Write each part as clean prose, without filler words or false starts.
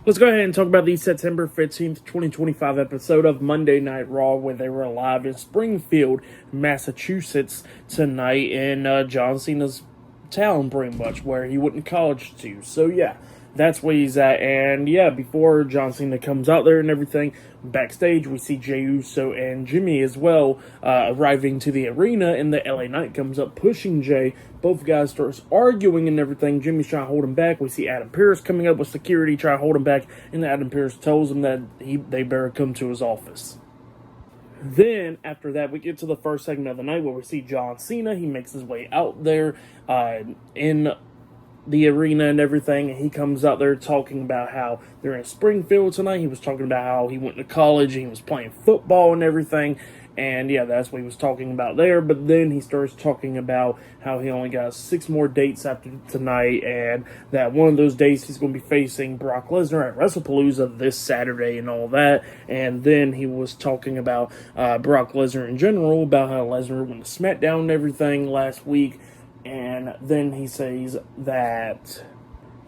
Let's go ahead and talk about the September 15th, 2025 episode of Monday Night Raw, where they were live in Springfield, Massachusetts tonight in John Cena's town, pretty much, where he went to college to. So, yeah, that's where he's at. And, yeah, before John Cena comes out there and everything, backstage we see Jey Uso and Jimmy as well arriving to the arena, and the LA Knight comes up pushing Jey. Both guys start arguing and everything. Jimmy's trying to hold him back. We see Adam Pearce coming up with security, trying to hold him back, and Adam Pearce tells him that they better come to his office. Then, after that, we get to the first segment of the night where we see John Cena. He makes his way out there in the arena and everything, and he comes out there talking about how they're in Springfield tonight. He was talking about how he went to college and he was playing football and everything. And yeah, that's what he was talking about there. But then he starts talking about how he only got 6 more dates after tonight, and that one of those days he's going to be facing Brock Lesnar at WrestlePalooza this Saturday and all that. And then he was talking about Brock Lesnar in general, about how Lesnar went to SmackDown and everything last week. And then he says that,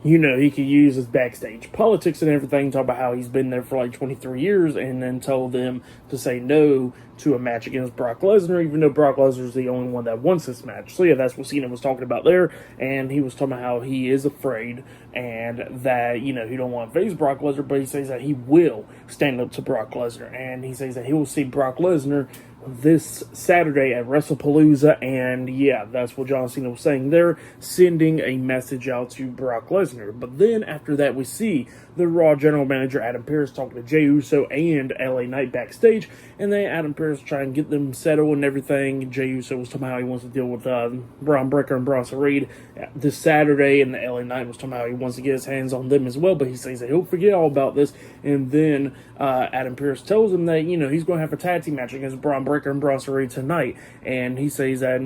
he could use his backstage politics and everything, talk about how he's been there for like 23 years, and then told them to say no to a match against Brock Lesnar, even though Brock Lesnar's the only one that wants this match. So yeah, that's what Cena was talking about there, and he was talking about how he is afraid, and that, he don't want to face Brock Lesnar, but he says that he will stand up to Brock Lesnar, and he says that he will see Brock Lesnar this Saturday at WrestlePalooza. And yeah, that's what John Cena was saying there, sending a message out to Brock Lesnar. But then after that, we see the Raw general manager Adam Pearce talking to Jey Uso and LA Knight backstage, and then Adam Pearce trying to get them settled and everything. Jey Uso was talking about how he wants to deal with Braun Breaker and Bronson Reed this Saturday, and the LA Knight was talking about how he wants to get his hands on them as well, but he says that he'll forget all about this. And then Adam Pearce tells him that, he's going to have a tag team match against Braun Breaker and Bronson Reed tonight, and he says that,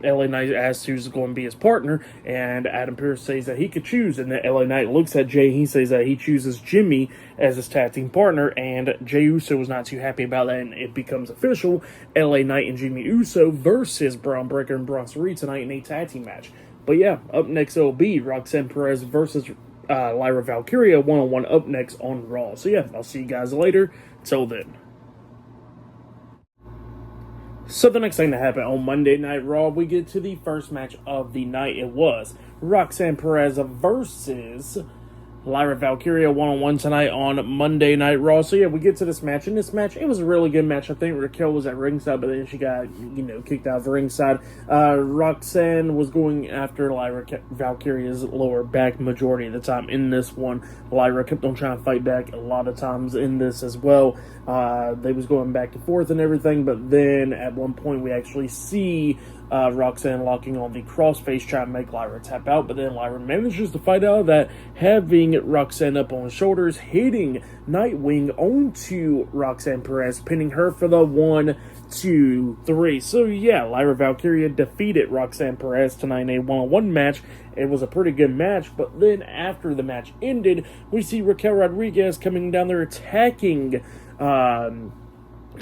LA Knight asks who's going to be his partner, and Adam Pearce says that he could choose, and then LA Knight looks at Jey, he says that he chooses Jimmy as his tag team partner, and Jey Uso was not too happy about that, and it becomes official. LA Knight and Jimmy Uso versus Braun Breaker and Bronson Reed tonight in a tag team match. But yeah, up next it'll be Roxanne Perez versus Lyra Valkyria one-on-one up next on Raw. So yeah, I'll see you guys later. Till then. So the next thing that happened on Monday Night Raw, we get to the first match of the night. It was Roxanne Perez versus Lyra Valkyria one-on-one tonight on Monday Night Raw. So yeah, we get to this match. In this match, it was a really good match. I think Raquel was at ringside, but then she got, kicked out of ringside. Roxanne was going after Lyra Valkyria's lower back majority of the time in this one. Lyra kept on trying to fight back a lot of times in this as well. They was going back and forth and everything, but then at one point we actually see Roxanne locking on the crossface, trying to make Lyra tap out, but then Lyra manages to fight out of that, having Roxanne up on his shoulders, hitting Nightwing onto Roxanne Perez, pinning her for the 1, 2, 3. So yeah, Lyra Valkyria defeated Roxanne Perez tonight in a one-on-one match. It was a pretty good match, but then after the match ended, we see Raquel Rodriguez coming down there attacking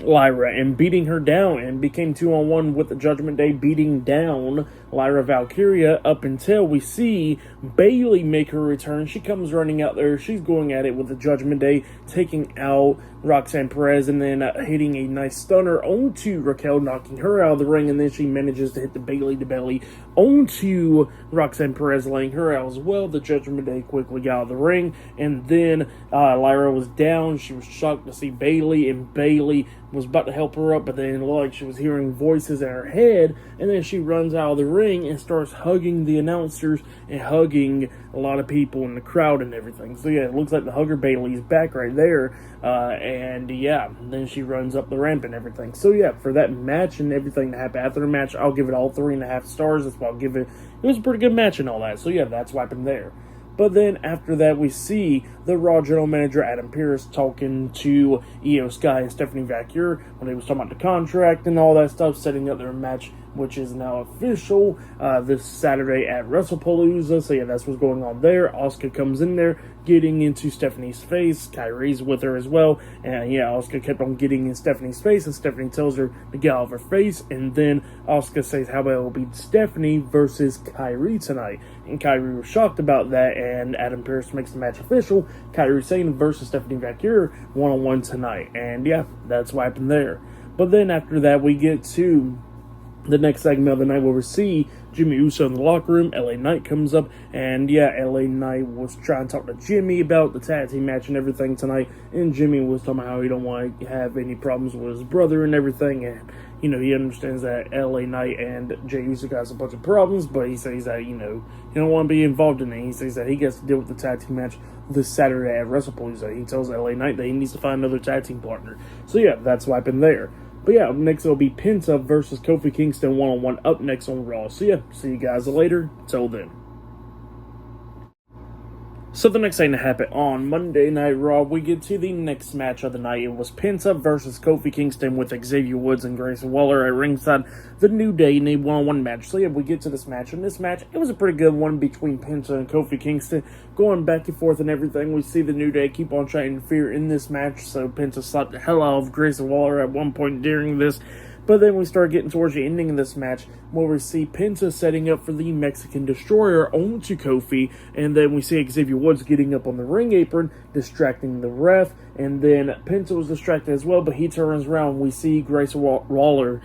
Lyra and beating her down, and became 2-on-1 with the Judgment Day, beating down Lyra Valkyria up until we see Bayley make her return. She comes running out there. She's going at it with the Judgment Day, taking out Roxanne Perez, and then hitting a nice stunner onto Raquel, knocking her out of the ring, and then she manages to hit the Bayley to belly onto Roxanne Perez, laying her out as well. The Judgment Day quickly got out of the ring, and then Lyra was down. She was shocked to see Bayley, and Bayley was about to help her up, but then like she was hearing voices in her head, and then she runs out of the ring and starts hugging the announcers and hugging a lot of people in the crowd and everything. So yeah, it looks like the hugger Bayley's back right there, and yeah, then she runs up the ramp and everything. So yeah, for that match and everything that happened after the match, I'll give it all 3.5 stars. That's why I'll give it. It was a pretty good match and all that. So yeah, that's what happened there. But then after that, we see the Raw general manager Adam Pearce talking to Io Sky and Stephanie Vaquer when they was talking about the contract and all that stuff, setting up their match which is now official this Saturday at WrestlePalooza. So yeah, that's what's going on there. Asuka comes in there, getting into Stephanie's face. Kyrie's with her as well. And yeah, Asuka kept on getting in Stephanie's face, and Stephanie tells her to get out of her face. And then Asuka says, how about it will be Stephanie versus Kyrie tonight? And Kyrie was shocked about that, and Adam Pearce makes the match official. Kyrie Sane versus Stephanie Vaquer one-on-one tonight. And yeah, that's what happened there. But then after that, we get to the next segment of the night where we see Jimmy Uso in the locker room. LA Knight comes up, and yeah, LA Knight was trying to talk to Jimmy about the tag team match and everything tonight, and Jimmy was talking about how he don't want to have any problems with his brother and everything, and you know, he understands that LA Knight and Jey Uso has a bunch of problems, but he says that, you know, he don't want to be involved in it. He says that he gets to deal with the tag team match this Saturday at WrestlePalooza. He tells LA Knight that he needs to find another tag team partner. So yeah, that's what happened there. But yeah, up next it'll be Penta versus Kofi Kingston one-on-one up next on Raw. So yeah, see you guys later. Till then. So the next thing to happen on Monday Night Raw, we get to the next match of the night. It was Penta versus Kofi Kingston with Xavier Woods and Grayson Waller at ringside. The New Day in a one-on-one match. So yeah, we get to this match. And this match, it was a pretty good one between Penta and Kofi Kingston, going back and forth and everything. We see the New Day keep on trying to interfere in this match. So Penta slapped the hell out of Grayson Waller at one point during this. But then we start getting towards the ending of this match, where we see Penta setting up for the Mexican Destroyer onto Kofi, and then we see Xavier Woods getting up on the ring apron, distracting the ref, and then Penta was distracted as well, but he turns around. We see Grayson Waller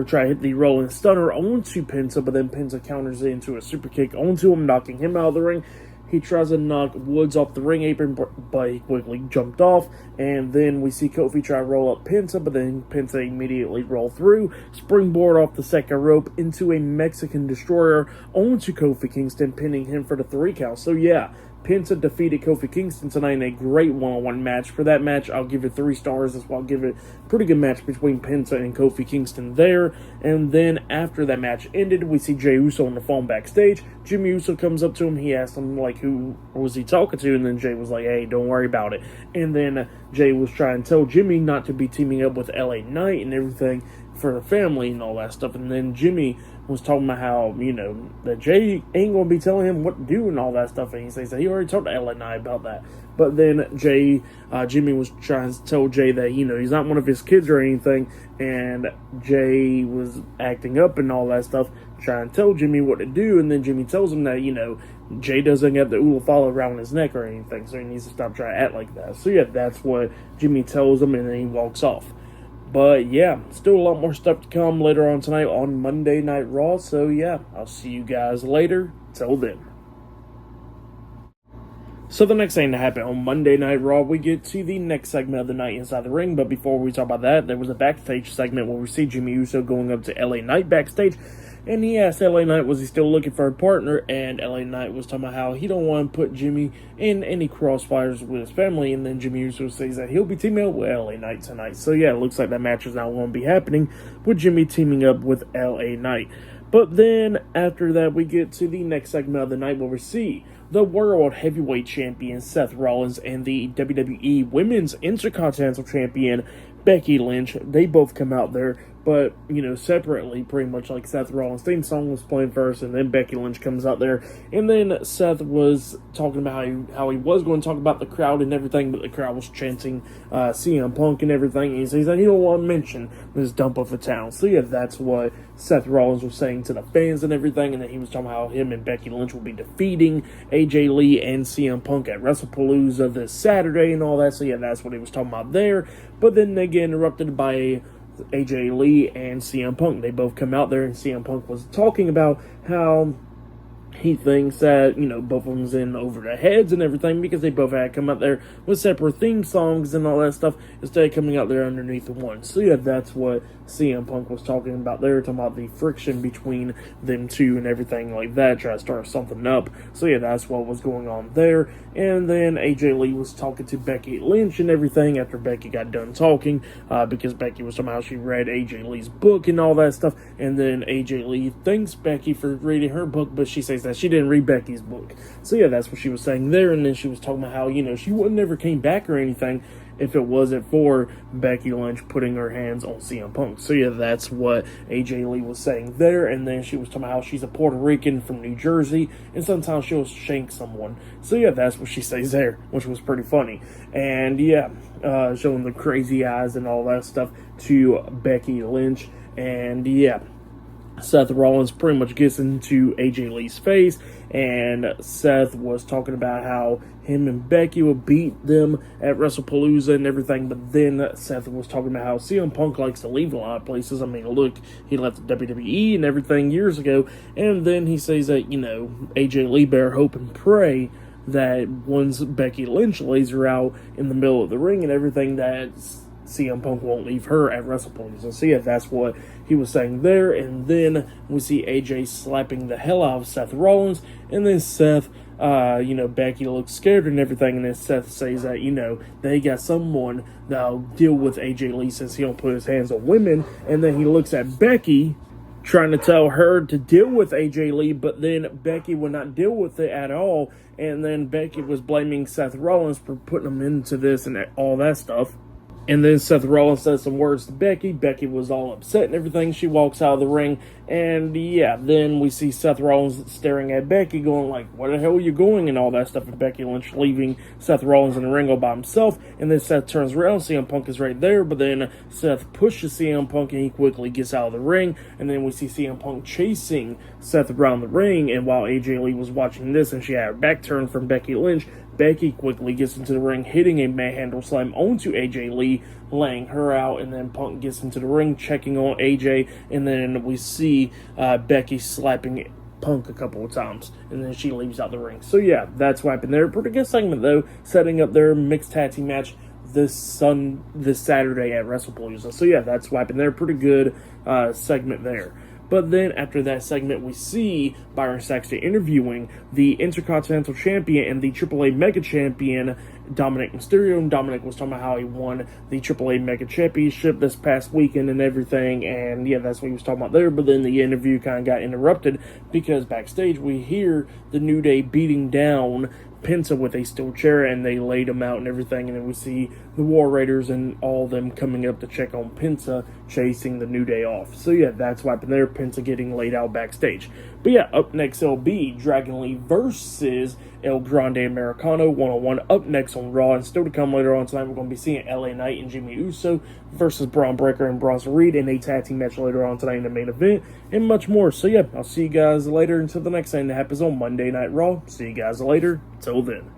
try to hit the Rollins stunner onto Penta, but then Penta counters it into a super kick onto him, knocking him out of the ring. He tries to knock Woods off the ring apron, but he quickly jumped off. And then we see Kofi try to roll up Penta, but then Penta immediately rolled through, springboard off the second rope into a Mexican Destroyer onto Kofi Kingston, pinning him for the 3 count. So yeah, Penta defeated Kofi Kingston tonight in a great one-on-one match. For that match, I'll give it 3 stars as well. I'll give it a pretty good match between Penta and Kofi Kingston there. And then after that match ended, we see Jey Uso on the phone backstage. Jimmy Uso comes up to him. He asks him, like, who was he talking to? And then Jey was like, hey, don't worry about it. And then Jey was trying to tell Jimmy not to be teaming up with LA Knight and everything for the family and all that stuff. And then Jimmy was talking about how, you know, that Jey ain't going to be telling him what to do and all that stuff. And he says that he already told LA Knight about that. But then Jimmy was trying to tell Jey that, you know, he's not one of his kids or anything. And Jey was acting up and all that stuff, trying to tell Jimmy what to do. And then Jimmy tells him that, you know, Jey doesn't have the Ulafala around his neck or anything, so he needs to stop trying to act like that. So yeah, that's what Jimmy tells him, and then he walks off. But yeah, still a lot more stuff to come later on tonight on Monday Night Raw. So yeah, I'll see you guys later. Till then. So the next thing to happen on Monday Night Raw, we get to the next segment of the night inside the ring. But before we talk about that, there was a backstage segment where we see Jimmy Uso going up to LA Knight backstage. And he asked LA Knight, was he still looking for a partner? And LA Knight was talking about how he don't want to put Jimmy in any crossfires with his family. And then Jimmy Uso says that he'll be teaming up with LA Knight tonight. So yeah, it looks like that match is now going to be happening with Jimmy teaming up with LA Knight. But then after that, we get to the next segment of the night where we see the World Heavyweight Champion Seth Rollins and the WWE Women's Intercontinental Champion Becky Lynch. They both come out there, but, you know, separately, pretty much like Seth Rollins' theme song was playing first, and then Becky Lynch comes out there, and then Seth was talking about how he was going to talk about the crowd and everything, but the crowd was chanting CM Punk and everything, and he says that he don't want to mention this dump of a town. So yeah, that's what Seth Rollins was saying to the fans and everything, and then he was talking about how him and Becky Lynch will be defeating AJ Lee and CM Punk at WrestlePalooza this Saturday and all that. So yeah, that's what he was talking about there. But then they get interrupted by AJ Lee and CM Punk. They both come out there, and CM Punk was talking about how he thinks that, you know, both of them's in over their heads and everything, because they both had come out there with separate theme songs and all that stuff instead of coming out there underneath the one. So yeah, that's what CM Punk was talking about there, talking about the friction between them two and everything like that, try to start something up. So yeah, that's what was going on there. And then AJ Lee was talking to Becky Lynch and everything after Becky got done talking, because Becky was somehow, she read AJ Lee's book and all that stuff, and then AJ Lee thanks Becky for reading her book, but she says that that she didn't read Becky's book. So yeah, that's what she was saying there. And then she was talking about how, she would never came back or anything if it wasn't for Becky Lynch putting her hands on CM Punk. So yeah, that's what AJ Lee was saying there. And then she was talking about how she's a Puerto Rican from New Jersey, and sometimes she'll shank someone. So yeah, that's what she says there, which was pretty funny. And yeah, showing the crazy eyes and all that stuff to Becky Lynch. And yeah, Seth Rollins pretty much gets into AJ Lee's face, and Seth was talking about how him and Becky would beat them at WrestlePalooza and everything, but then Seth was talking about how CM Punk likes to leave a lot of places. I mean, look, he left the WWE and everything years ago, and then he says that, AJ Lee better hope and pray that once Becky Lynch lays her out in the middle of the ring and everything, that CM Punk won't leave her at WrestlePalooza. So yeah, that's what he was saying there. And then we see AJ slapping the hell out of Seth Rollins, and then Seth, Becky looks scared and everything, and then Seth says that, they got someone that'll deal with AJ Lee since he don't put his hands on women. And then he looks at Becky, trying to tell her to deal with AJ Lee, but then Becky would not deal with it at all. And then Becky was blaming Seth Rollins for putting him into this and all that stuff. And then Seth Rollins says some words to Becky. Becky was all upset and everything. She walks out of the ring. And yeah, then we see Seth Rollins staring at Becky going like, where the hell are you going? And all that stuff. And Becky Lynch leaving Seth Rollins in the ring all by himself. And then Seth turns around. CM Punk is right there. But then Seth pushes CM Punk and he quickly gets out of the ring. And then we see CM Punk chasing Seth around the ring. And while AJ Lee was watching this and she had her back turned from Becky Lynch, Becky quickly gets into the ring, hitting a manhandle slam onto AJ Lee, laying her out, and then Punk gets into the ring, checking on AJ, and then we see Becky slapping Punk a couple of times, and then she leaves out the ring. So yeah, that's what happened there. Pretty good segment though, setting up their mixed tag team match this Saturday at WrestlePalooza. So yeah, that's what happened there. Pretty good segment there. But then after that segment, we see Byron Saxton interviewing the Intercontinental Champion and the AAA Mega Champion, Dominic Mysterio. And Dominic was talking about how he won the AAA Mega Championship this past weekend and everything. And yeah, that's what he was talking about there. But then the interview kind of got interrupted because backstage we hear the New Day beating down Penta with a steel chair, and they laid him out and everything, and then we see the War Raiders and all of them coming up to check on Penta, chasing the New Day off. So yeah, that's what happened there, Penta getting laid out backstage. But yeah, up next it'll be Dragon Lee versus El Grande Americano 1-on-1 up next on Raw, and still to come later on tonight we're going to be seeing LA Knight and Jimmy Uso versus Braun Breaker and Bronson Reed in a tag team match later on tonight in the main event, and much more. So yeah, I'll see you guys later until the next thing that happens on Monday Night Raw. See you guys later. Till then.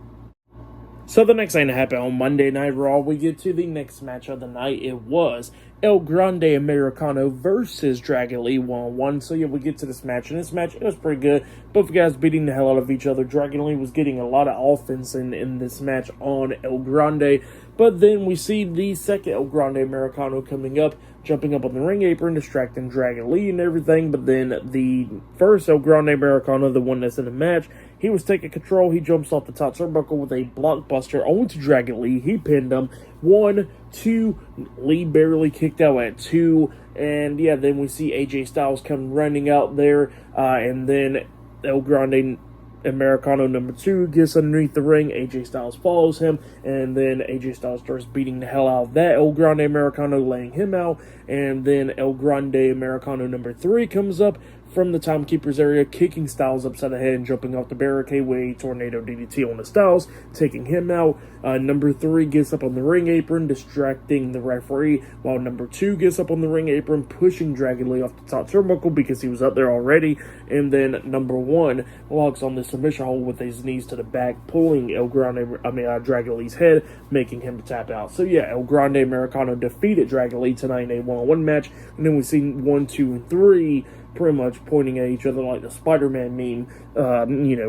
So the next thing that happened on Monday Night Raw, we get to the next match of the night. It was El Grande Americano versus Dragon Lee 1-on-1. So yeah, we get to this match, and this match, it was pretty good. Both guys beating the hell out of each other. Dragon Lee was getting a lot of offense in this match on El Grande. But then we see the second El Grande Americano coming up, jumping up on the ring apron, distracting Dragon Lee and everything. But then the first El Grande Americano, the one that's in the match, he was taking control. He jumps off the top turnbuckle with a blockbuster onto Dragon Lee. He pinned him. 1, 2. Lee barely kicked out at 2. And yeah, then we see AJ Styles come running out there. And then El Grande Americano number 2 gets underneath the ring. AJ Styles follows him, and then AJ Styles starts beating the hell out of that El Grande Americano, laying him out. And then El Grande Americano number 3 comes up from the timekeeper's area, kicking Styles upside the head and jumping off the barricade with a tornado DDT on the Styles, taking him out. Number 3 gets up on the ring apron, distracting the referee, while number 2 gets up on the ring apron, pushing Dragon Lee off the top turnbuckle because he was up there already. And then number 1 locks on the submission hold with his knees to the back, pulling Dragon Lee's head, making him tap out. So yeah, El Grande Americano defeated Dragon Lee tonight in a 1-on-1 match. And then we see 1, 2, and 3 pretty much pointing at each other like the Spider-Man meme,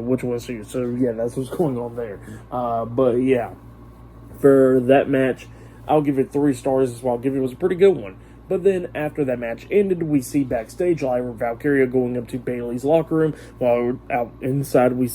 which one's who. So yeah, that's what's going on there. But yeah, for that match, I'll give it 3 stars as well. It was a pretty good one. But then after that match ended, we see backstage Lyra Valkyria going up to Bayley's locker room. While out inside, we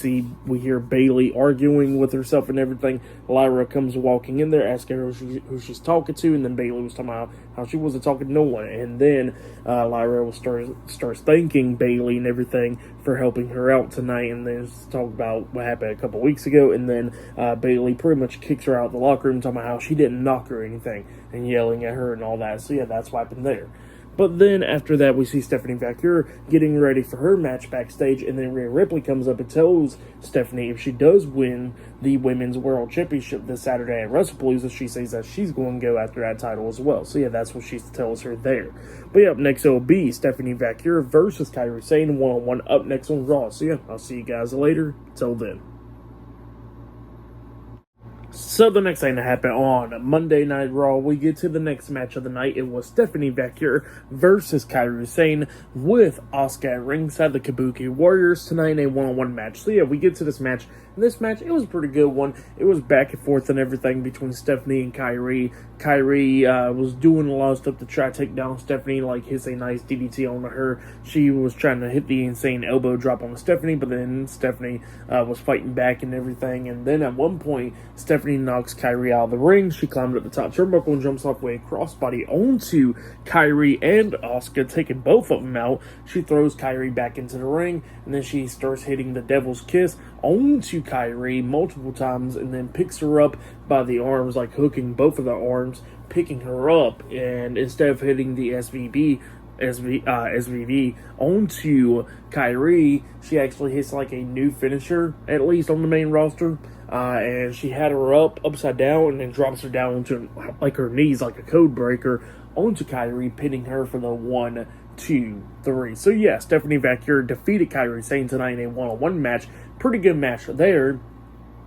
hear Bayley arguing with herself and everything. Lyra comes walking in there, asking her who she's talking to, and then Bayley was talking about how she wasn't talking to no one. And then Lyra starts thanking Bayley and everything for helping her out tonight, and then talk about what happened a couple weeks ago. And then Bayley pretty much kicks her out of the locker room, talking about how she didn't knock her or anything, and yelling at her and all that. So yeah, that's what happened there. But then after that, we see Stephanie Valkyrie getting ready for her match backstage, and then Rhea Ripley comes up and tells Stephanie if she does win the Women's World Championship this Saturday at WrestlePalooza, she says that she's going to go after that title as well. So yeah, that's what she tells her there. But yeah, up next it'll be Stephanie Valkyrie versus Kairi Sane one-on-one up next on Raw. So yeah, I'll see you guys later. Till then. So the next thing that happened on Monday Night Raw, we get to the next match of the night. It was Stephanie Valkyrie versus Kairi Sane with Asuka at ringside, the Kabuki Warriors tonight in a one-on-one match. So yeah, we get to this match. And this match, it was a pretty good one. It was back and forth and everything between Stephanie and Kairi. Kairi was doing a lot of stuff to try to take down Stephanie, like hits a nice DDT on her. She was trying to hit the insane elbow drop on Stephanie, but then Stephanie was fighting back and everything. And then at one point, Stephanie knocks Kairi out of the ring. She climbed up the top turnbuckle and jumps off with a crossbody onto Kairi and Asuka, taking both of them out. She throws Kairi back into the ring, and then she starts hitting the Devil's Kiss onto Kairi multiple times, and then picks her up by the arms, like hooking both of the arms, picking her up, and instead of hitting the SVV onto Kairi, she actually hits like a new finisher, at least on the main roster, and she had her up upside down and then drops her down onto like her knees like a code breaker onto Kairi, pinning her for the 1, 2, 3. So yeah, Stephanie Valkyrie defeated Kairi Sane tonight in a one-on-one match. Pretty good match there.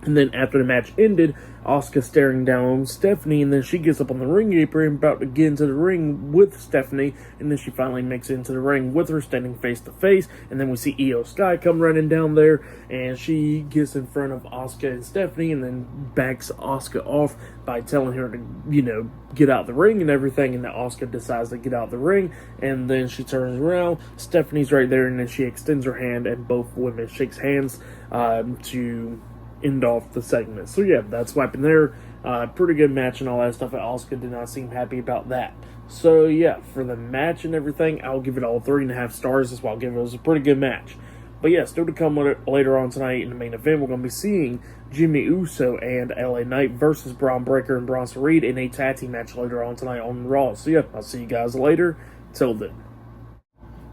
And then after the match ended, Asuka staring down on Stephanie, and then she gets up on the ring apron, about to get into the ring with Stephanie, and then she finally makes it into the ring with her, standing face to face. And then we see Io Sky come running down there, and she gets in front of Asuka and Stephanie, and then backs Asuka off by telling her to, get out the ring and everything. And then Asuka decides to get out the ring, and then she turns around. Stephanie's right there, and then she extends her hand, and both women shakes hands to end off the segment. So yeah, that's what happened there. Pretty good match and all that stuff. Asuka did not seem happy about that. So yeah, for the match and everything, I'll give it all 3.5 stars. That's why I'll give it. It was a pretty good match. But yeah, still to come later on tonight in the main event, we're going to be seeing Jimmy Uso and LA Knight versus Braun Breaker and Bronson Reed in a tag team match later on tonight on Raw. So yeah, I'll see you guys later. Till then.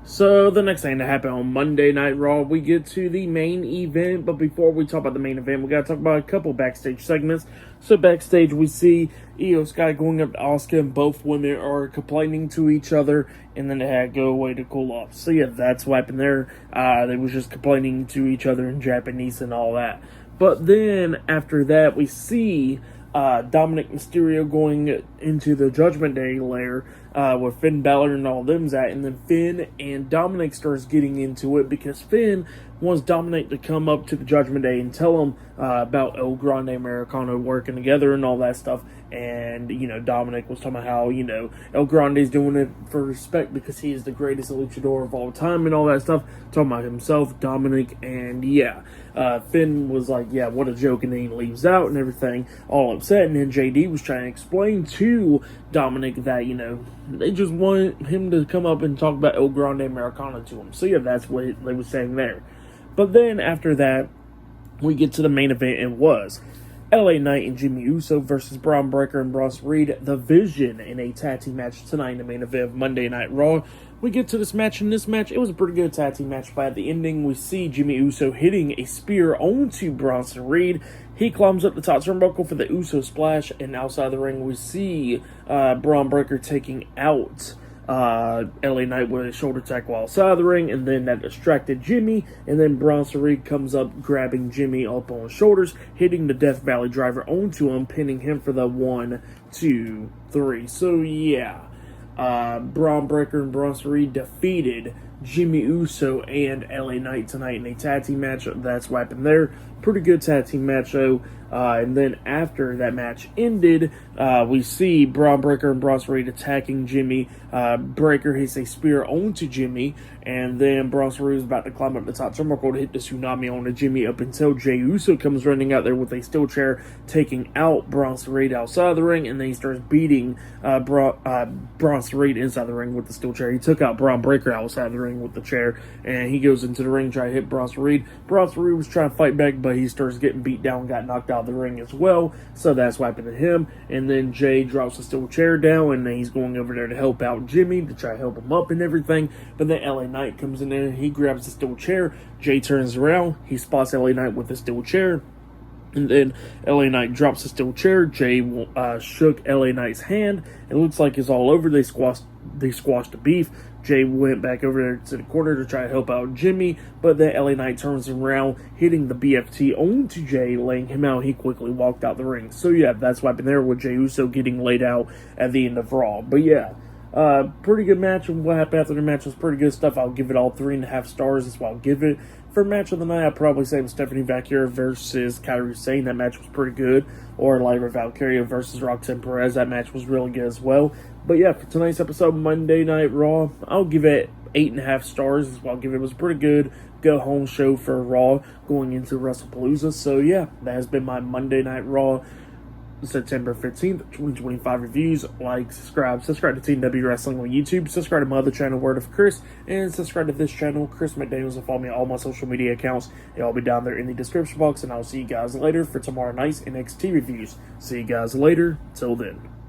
So, the next thing that happened on Monday Night Raw, we get to the main event. But before we talk about the main event, we got to talk about a couple backstage segments. So, backstage, we see Io Sky going up to Asuka, and both women are complaining to each other, and then they had to go away to cool off. So, yeah, that's what happened there. They was just complaining to each other in Japanese and all that. But then, after that, we see Dominic Mysterio going into the Judgment Day lair where Finn Balor and all them's at, and then Finn and Dominic starts getting into it because Finn wants Dominic to come up to the Judgment Day and tell him about El Grande Americano working together and all that stuff. And, Dominic was talking about how, El Grande's doing it for respect because he is the greatest luchador of all time and all that stuff. Talking about himself, Dominic, and yeah. Finn was like, yeah, what a joke, and then he leaves out and everything, all upset. And then JD was trying to explain to Dominic that, they just wanted him to come up and talk about El Grande Americano to him. So yeah, that's what they were saying there. But then after that, we get to the main event, and was LA Knight and Jimmy Uso versus Braun Breaker and Bronson Reed, The Vision, in a tag team match tonight in the main event of Monday Night Raw. We get to this match, and this match, it was a pretty good tag team match, but at the ending, we see Jimmy Uso hitting a spear onto Bronson Reed. He climbs up the top turnbuckle for the Uso splash, and outside the ring, we see Braun Breaker taking out LA Knight with a shoulder tackle outside of the ring, and then that distracted Jimmy, and then Bronson Reed comes up, grabbing Jimmy up on his shoulders, hitting the Death Valley driver onto him, pinning him for the 1, 2, 3. So yeah, Braun Breaker and Bronson Reed defeated Jimmy Uso and LA Knight tonight in a tag team match. That's what happened there. Pretty good tag team match, though. And then after that match ended, we see Braun Breaker and Bronson Reed attacking Jimmy. Breaker hits a spear onto Jimmy, and then Bronson Reed is about to climb up the top turnbuckle to hit the tsunami onto Jimmy up until Jey Uso comes running out there with a steel chair, taking out Bronson Reed outside the ring, and then he starts beating Bronson Reed inside the ring with the steel chair. He took out Braun Breaker outside the ring with the chair, and he goes into the ring trying to hit Bronson Reed. Bronson Reed was trying to fight back, but he starts getting beat down, got knocked out of the ring as well, so that's what happened to him. And then Jay drops the steel chair down, and then he's going over there to help out Jimmy, to try to help him up and everything. But then LA Knight comes in there, and he grabs the steel chair. Jay turns around, he spots LA Knight with the steel chair, and then LA Knight drops the steel chair. Jay shook LA Knight's hand. It looks like it's all over. They squashed the beef. Jay went back over there to the corner to try to help out Jimmy, but then LA Knight turns around, hitting the BFT onto Jay, laying him out. He quickly walked out the ring. So yeah, that's what happened there with Jey Uso getting laid out at the end of Raw. But yeah, pretty good match, and what happened after the match was pretty good stuff. I'll give it all 3.5 stars. That's what I'll give it. For match of the night, I'd probably say Stephanie Vaquero versus Kairi Sane. That match was pretty good. Or Lyra Valkyria versus Roxanne Perez. That match was really good as well. But yeah, for tonight's episode, Monday Night Raw, I'll give it 8.5 stars. That's what I'll give it. It was a pretty good go-home show for Raw going into WrestlePalooza. So yeah, that has been my Monday Night Raw September 15th, 2025 reviews. Like, subscribe to TNW Wrestling on YouTube, subscribe to my other channel, Word of Chris, and subscribe to this channel, Chris McDaniels, and follow me on all my social media accounts. It'll all be down there in the description box, and I'll see you guys later for tomorrow night's NXT reviews. See you guys later. Till then.